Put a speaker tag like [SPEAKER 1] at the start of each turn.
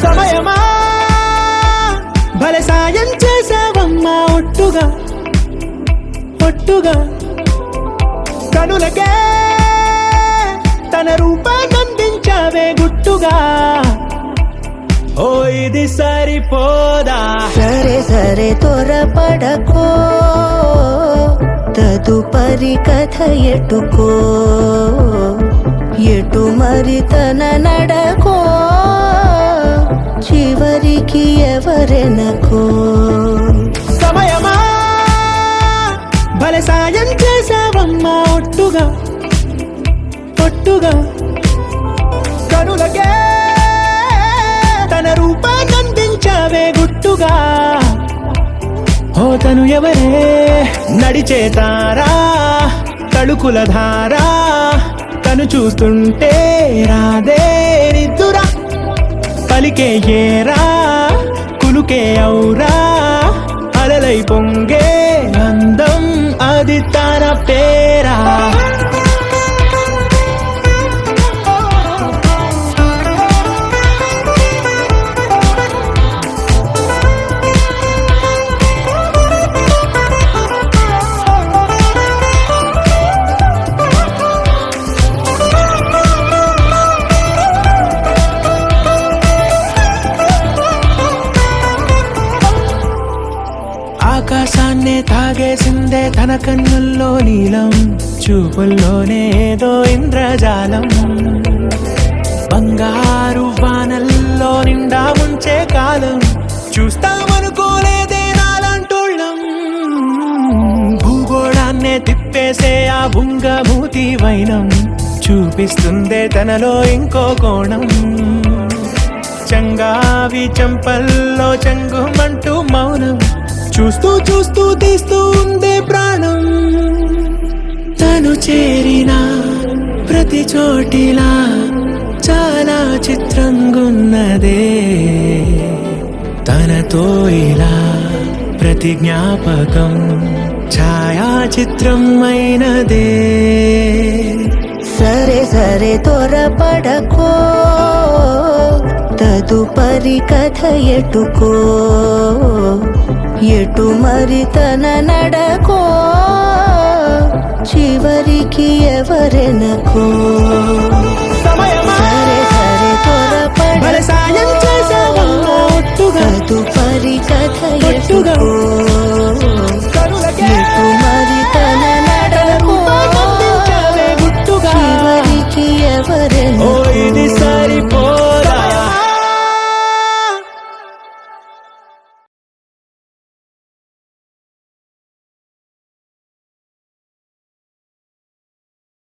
[SPEAKER 1] సమయమా భలే సాయం చేసావమ్మా ఒట్టుగా ఒట్టుగా కనులకే తన రూపాన్నందించావే గుట్టుగా ఓ ఇది సరిపోదా
[SPEAKER 2] సరే సరే త్వరపడకో తదుపరి కథ ఎటుకో ఎటు మరి తన నడకో చివరికి ఎవరెనకో
[SPEAKER 1] సమయమా భలే సాయం చేసావమ్మా ఒట్టుగా ఒట్టుగా కనులకే తన రూపాన్నందించావే గుట్టుగా ఓ తను ఎవరే నడిచే తారా తళుకుల ధారా తను చూస్తుంటే రాదే నిద్దురా పలికే ఏరా కులుకే ఔరా అలలై పొంగే అందం అది తన పేరా ఆకాశాన్నే తాగేసిందే తన కన్నుల్లో నీలం చూపుల్లోనే ఏదో ఇంద్రజాలం బంగారు వానల్లో నిండా ముంచే కాలం చూస్తామనుకోలేదే నాలంటోళ్ళం భూగోళాన్నే తిప్పేసే ఆ బుంగమూతి వైనం చూపిస్తుందే తనలో ఇంకో కోణం చంగావి చంపల్లో చంగుమంటూ మౌనం చూస్తూ చూస్తూ తీస్తూ ఉందే ప్రాణం తను చేరిన ప్రతి చోటిలా చాలా చిత్రంగున్నదే తనతో ఇలా ప్రతి జ్ఞాపకం ఛాయాచిత్రం అయినదే
[SPEAKER 2] సరే సరే త్వరపడకో తదుపరి కథ ఎటుకో ఎటు మరి తన నడకో చివరికి ఎవరెనకో
[SPEAKER 1] సమయమా
[SPEAKER 2] సరే సరే
[SPEAKER 1] భలే సాయం చేసావమ్మా ఒట్టుగా
[SPEAKER 2] తదుపరి కథ
[SPEAKER 1] ఒట్టుగా
[SPEAKER 2] ఎటుకో